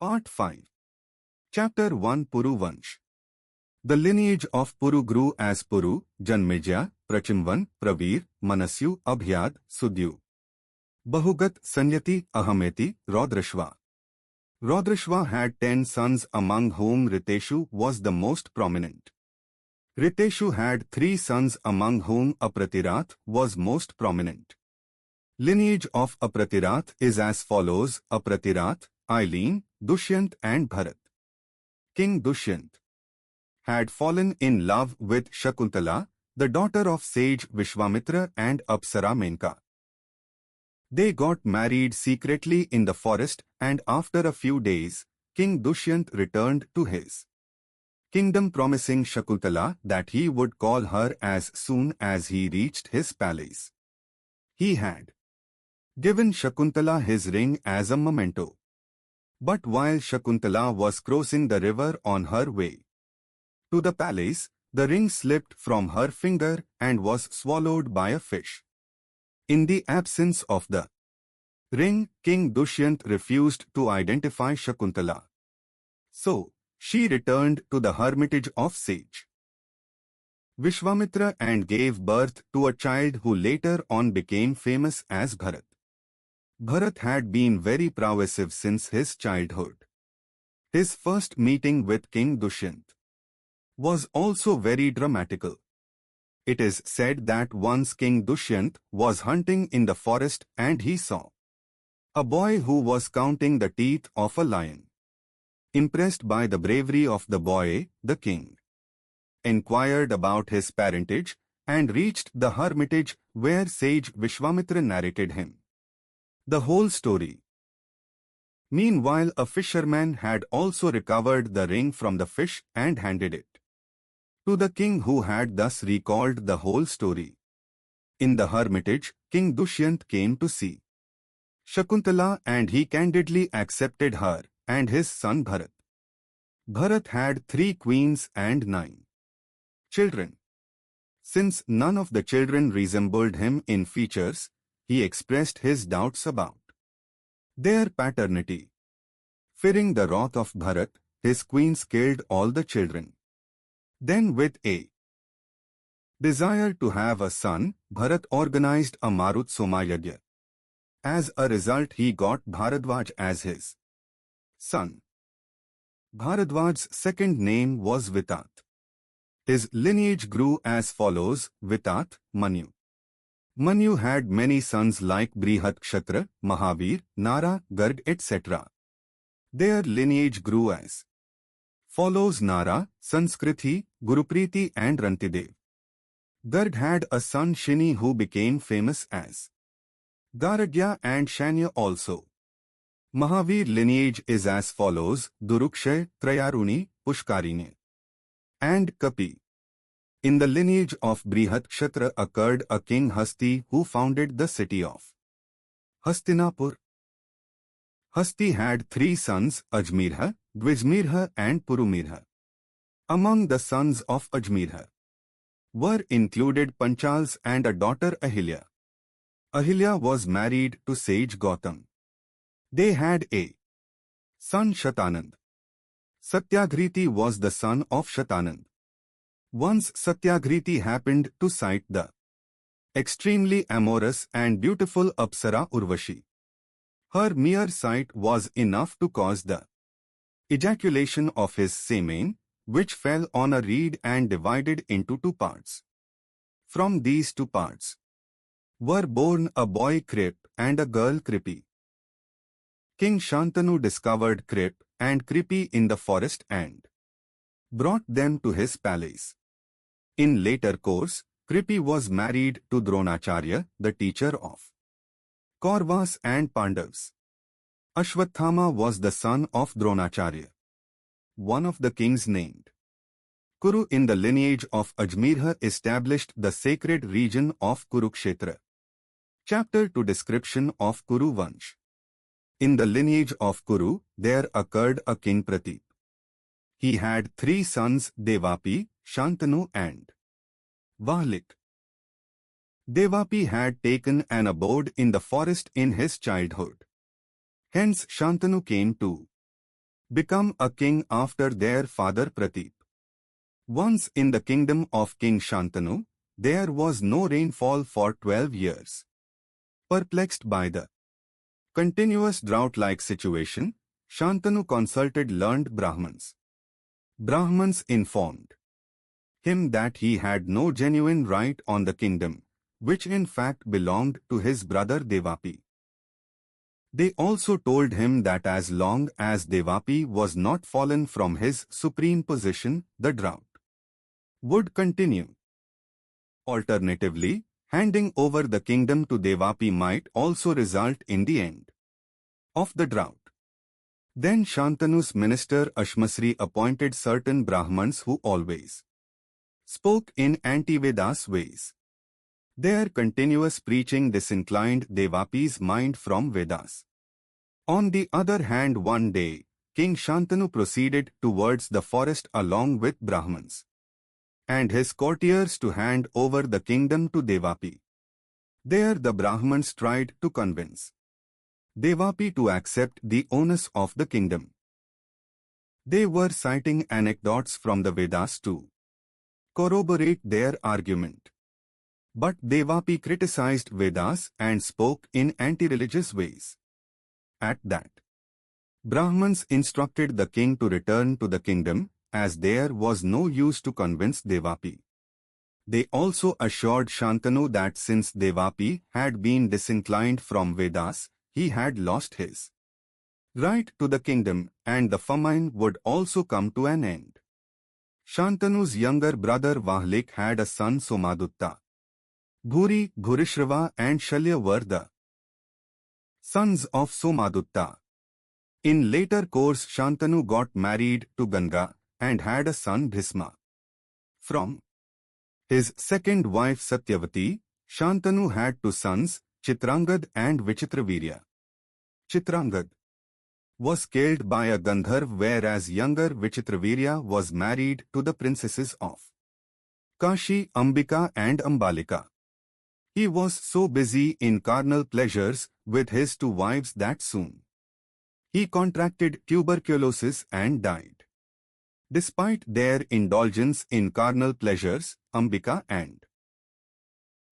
Part 5. Chapter 1 Puru Vansh. The lineage of Puru grew as Puru, Janmejya, Prachimvan, Pravir, Manasyu, Abhyad, Sudyu. Bahugat, Sanyati, Ahameti, Raudrashva. Raudrashva had 10 sons, among whom Riteshu was the most prominent. Riteshu had 3 sons, among whom Apratirath was most prominent. Lineage of Apratirath is as follows: Apratirath, Aileen, Dushyant and Bharat. King Dushyant had fallen in love with Shakuntala, the daughter of sage Vishwamitra and Apsara Menka. They got married secretly in the forest, and after a few days, King Dushyant returned to his kingdom, promising Shakuntala that he would call her as soon as he reached his palace. He had given Shakuntala his ring as a memento. But while Shakuntala was crossing the river on her way to the palace, the ring slipped from her finger and was swallowed by a fish. In the absence of the ring, King Dushyant refused to identify Shakuntala. So, she returned to the hermitage of sage Vishwamitra and gave birth to a child who later on became famous as Bharat. Bharat had been very prowessive since his childhood. His first meeting with King Dushyant was also very dramatical. It is said that once King Dushyant was hunting in the forest and he saw a boy who was counting the teeth of a lion. Impressed by the bravery of the boy, the king inquired about his parentage and reached the hermitage where sage Vishwamitra narrated him the whole story. Meanwhile, a fisherman had also recovered the ring from the fish and handed it to the king, who had thus recalled the whole story. In the hermitage, King Dushyant came to see Shakuntala and he candidly accepted her and his son Bharat. Bharat had 3 queens and 9 children. Since none of the children resembled him in features, he expressed his doubts about their paternity. Fearing the wrath of Bharat, his queens killed all the children. Then, with a desire to have a son, Bharat organized a Marut Somayagya. As a result, he got Bharadwaj as his son. Bharadwaj's second name was Vitat. His lineage grew as follows: Vitat, Manu. Manu had many sons like Brihat Kshatra, Mahavir, Nara, Garg, etc. Their lineage grew as follows: Nara, Sanskrithi, Gurupriti and Rantidev. Garg had a son Shini who became famous as Garagya and Shanya also. Mahavir lineage is as follows: Durukshay, Trayaruni, Pushkarine and Kapi. In the lineage of Brihat Kshatra occurred a king Hasti who founded the city of Hastinapur. Hasti had 3 sons, Ajmirha, Dwijmirha and Purumirha. Among the sons of Ajmirha were included Panchals and a daughter Ahilya. Ahilya was married to sage Gautam. They had a son Shatanand. Satyagriti was the son of Shatanand. Once Satyagriti happened to sight the extremely amorous and beautiful Apsara Urvashi. Her mere sight was enough to cause the ejaculation of his semen, which fell on a reed and divided into 2 parts. From these 2 parts were born a boy Krip and a girl Kripi. King Shantanu discovered Krip and Kripi in the forest and brought them to his palace. In later course, Kripi was married to Dronacharya, the teacher of Kauravas and Pandavas. Ashwathama was the son of Dronacharya. One of the kings named Kuru in the lineage of Ajmirha established the sacred region of Kurukshetra. Chapter 2 Description of Kuru Vansh. In the lineage of Kuru, there occurred a king Pratip. He had 3 sons, Devapi, Shantanu and Vahlik. Devapi had taken an abode in the forest in his childhood. Hence Shantanu came to become a king after their father Pratip. Once in the kingdom of King Shantanu, there was no rainfall for 12 years. Perplexed by the continuous drought-like situation, Shantanu consulted learned Brahmins. Brahmins informed him that he had no genuine right on the kingdom, which in fact belonged to his brother Devapi. They also told him that as long as Devapi was not fallen from his supreme position, the drought would continue. Alternatively, handing over the kingdom to Devapi might also result in the end of the drought. Then Shantanu's minister Ashmasri appointed certain Brahmins who always spoke in anti-Vedas ways. Their continuous preaching disinclined Devapi's mind from Vedas. On the other hand, one day, King Shantanu proceeded towards the forest along with Brahmins and his courtiers to hand over the kingdom to Devapi. There the Brahmins tried to convince Devapi to accept the onus of the kingdom. They were citing anecdotes from the Vedas to corroborate their argument. But Devapi criticized Vedas and spoke in anti-religious ways. At that, Brahmins instructed the king to return to the kingdom, as there was no use to convince Devapi. They also assured Shantanu that since Devapi had been disinclined from Vedas, he had lost his right to the kingdom, and the famine would also come to an end. Shantanu's younger brother Vahlik had a son Somadutta. Bhuri, Bhurishrava and Shalya were the sons of Somadutta. In later course, Shantanu got married to Ganga and had a son Bhisma. From his second wife Satyavati, Shantanu had two sons, Chitrangad and Vichitravirya. Chitrangad was killed by a Gandharv, whereas younger Vichitravirya was married to the princesses of Kashi, Ambika and Ambalika. He was so busy in carnal pleasures with his two wives that soon he contracted tuberculosis and died. Despite their indulgence in carnal pleasures, Ambika and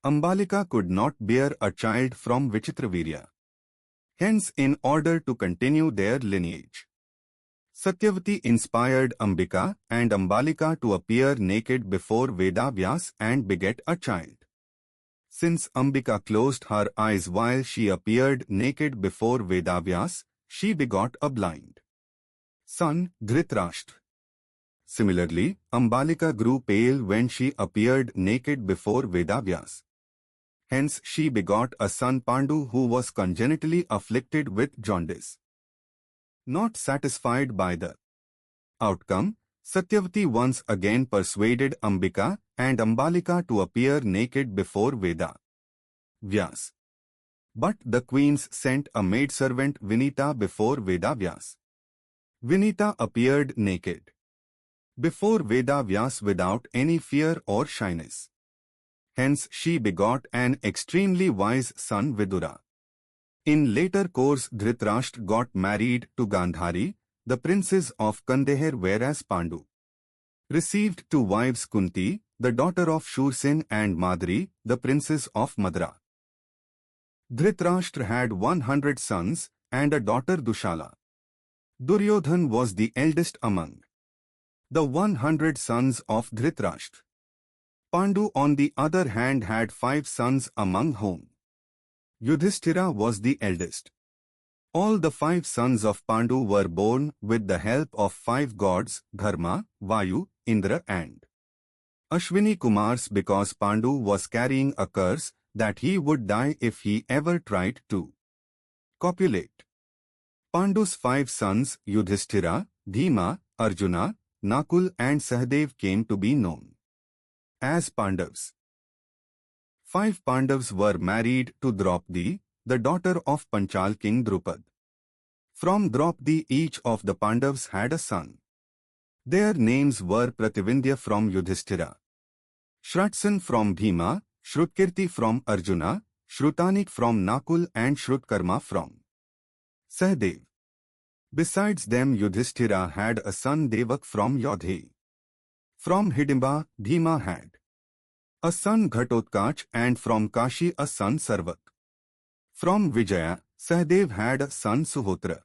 Ambalika could not bear a child from Vichitravirya. Hence, in order to continue their lineage, Satyavati inspired Ambika and Ambalika to appear naked before Vedavyas and beget a child. Since Ambika closed her eyes while she appeared naked before Vedavyas, she begot a blind son, Dhritarashtra. Similarly, Ambalika grew pale when she appeared naked before Vedavyas. Hence, she begot a son Pandu who was congenitally afflicted with jaundice. Not satisfied by the outcome, Satyavati once again persuaded Ambika and Ambalika to appear naked before Vedavyas. But the queens sent a maidservant Vinita before Vedavyas. Vinita appeared naked before Vedavyas without any fear or shyness. Hence she begot an extremely wise son Vidura. In later course, Dhritarashtra got married to Gandhari, the princess of Kandahar, whereas Pandu received two wives, Kunti, the daughter of Shursen, and Madri, the princess of Madra. Dhritarashtra had 100 sons and a daughter Dushala. Duryodhan was the eldest among the 100 sons of Dhritarashtra. Pandu, on the other hand, had 5 sons, among whom Yudhishthira was the eldest. All the 5 sons of Pandu were born with the help of 5 gods, Dharma, Vayu, Indra and Ashwini Kumars, because Pandu was carrying a curse that he would die if he ever tried to copulate. Pandu's 5 sons, Yudhishthira, Bhima, Arjuna, Nakul and Sahadev, came to be known as Pandavas. 5 Pandavas were married to Draupadi, the daughter of Panchal king Drupad. From Draupadi, each of the Pandavas had a son. Their names were Prativindya from Yudhishthira, Shratsan from Bhima, Shrutkirti from Arjuna, Shrutanik from Nakul and Shrutkarma from Sahadev. Besides them, Yudhishthira had a son Devak from Yadhu. From Hidimba, Bhima had a son Ghatotkach, and from Kashi a son Sarvak. From Vijaya, Sahadev had a son Suhotra.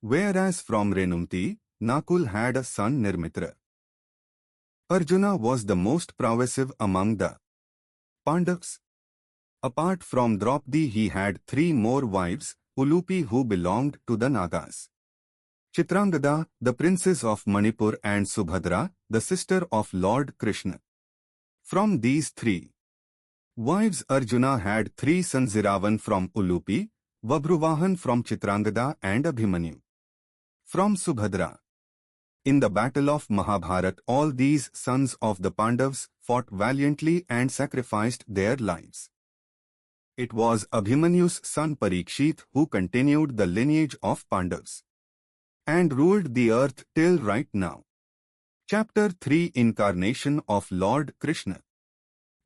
Whereas from Renumti, Nakul had a son Nirmitra. Arjuna was the most prowessive among the Pandavas. Apart from Draupadi, he had 3 more wives, Ulupi, who belonged to the Nagas, Chitrangada, the princess of Manipur, and Subhadra, the sister of Lord Krishna. From these 3 wives, Arjuna had 3 sons: Iravan from Ulupi, Vabruvahan from Chitrangada, and Abhimanyu from Subhadra. In the battle of Mahabharat, all these sons of the Pandavas fought valiantly and sacrificed their lives. It was Abhimanyu's son Parikshit who continued the lineage of Pandavas and ruled the earth till right now. Chapter 3: Incarnation of Lord Krishna.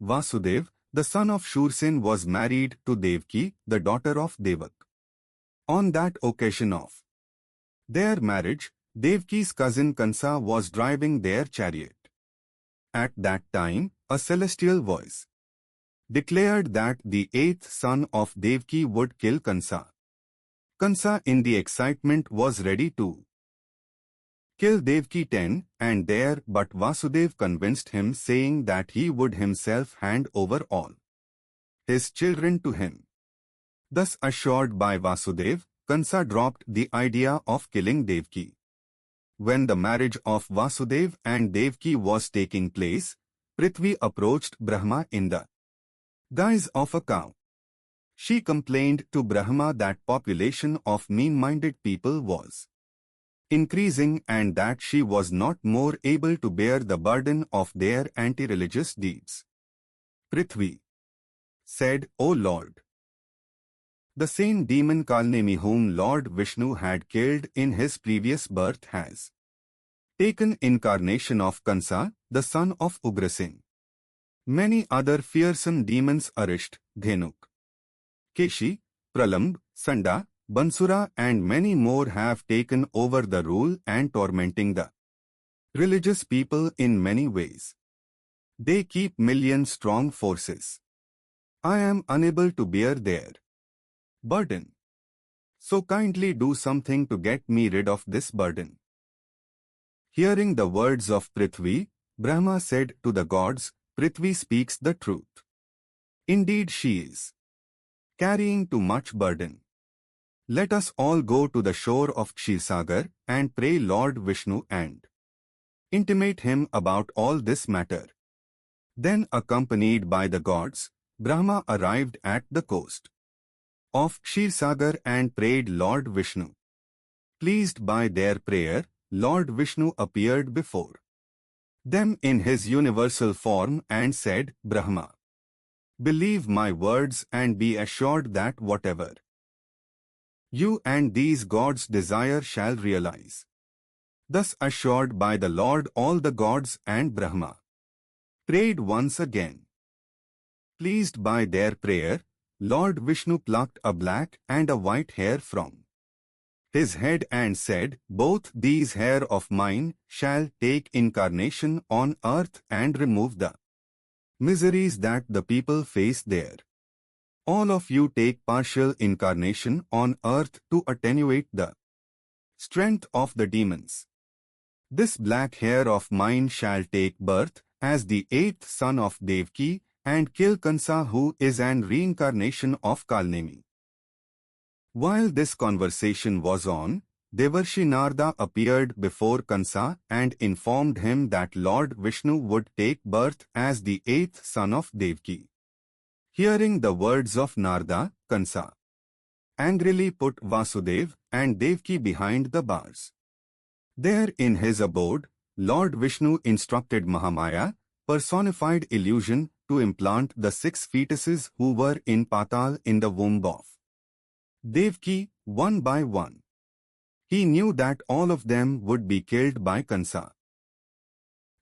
Vasudev, the son of Shursen, was married to Devaki, the daughter of Devak. On that occasion of their marriage, Devaki's cousin Kansa was driving their chariot. At that time, a celestial voice declared that the 8th son of Devaki would kill Kansa. Kansa, in the excitement, was ready to kill Devaki 10 and there, but Vasudev convinced him, saying that he would himself hand over all his children to him. Thus assured by Vasudev, Kansa dropped the idea of killing Devaki. When the marriage of Vasudev and Devaki was taking place, Prithvi approached Brahma in the guise of a cow. She complained to Brahma that population of mean-minded people was increasing and that she was not more able to bear the burden of their anti-religious deeds. Prithvi said, "O Lord, the same demon Kalnemi whom Lord Vishnu had killed in his previous birth has taken incarnation of Kansa, the son of Ugrasen. Many other fearsome demons Arisht, Dhenuk, Keshi, Pralamb, Sanda, Bansura and many more have taken over the rule and tormenting the religious people in many ways. They keep million-strong forces. I am unable to bear their burden. So kindly do something to get me rid of this burden." Hearing the words of Prithvi, Brahma said to the gods, "Prithvi speaks the truth. Indeed she is carrying too much burden. Let us all go to the shore of Kshisagar and pray Lord Vishnu and intimate him about all this matter." Then, accompanied by the gods, Brahma arrived at the coast of Kshisagar and prayed Lord Vishnu. Pleased by their prayer, Lord Vishnu appeared before them in his universal form and said, "Brahma, believe my words and be assured that whatever you and these gods desire shall realize." Thus assured by the Lord, all the gods and Brahma prayed once again. Pleased by their prayer, Lord Vishnu plucked a black and a white hair from his head and said, "Both these hair of mine shall take incarnation on earth and remove the miseries that the people face there. All of you take partial incarnation on earth to attenuate the strength of the demons. This black hair of mine shall take birth as the 8th son of Devaki and kill Kansa, who is an reincarnation of Kalnemi." While this conversation was on, Devarshi Narada appeared before Kansa and informed him that Lord Vishnu would take birth as the 8th son of Devaki. Hearing the words of Narada, Kansa angrily put Vasudev and Devaki behind the bars. There in his abode, Lord Vishnu instructed Mahamaya, personified illusion, to implant the 6 fetuses who were in Patal in the womb of Devaki, one by one. He knew that all of them would be killed by Kansa.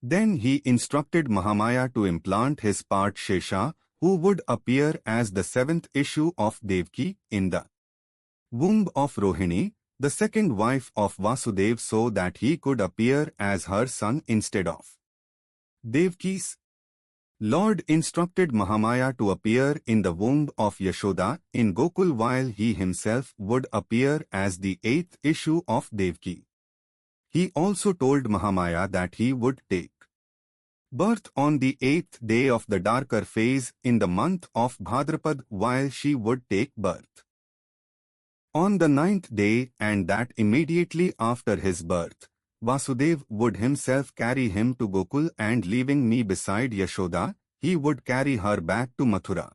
Then he instructed Mahamaya to implant his part Shesha, who would appear as the 7th issue of Devaki in the womb of Rohini, the second wife of Vasudeva, so that he could appear as her son instead of Devki's. Lord instructed Mahamaya to appear in the womb of Yashoda in Gokul, while he himself would appear as the eighth issue of Devki. He also told Mahamaya that he would take birth on the eighth day of the darker phase in the month of Bhadrapad, while she would take birth on the ninth day, and that immediately after his birth, Vasudeva would himself carry him to Gokul, and leaving me beside Yashoda, he would carry her back to Mathura.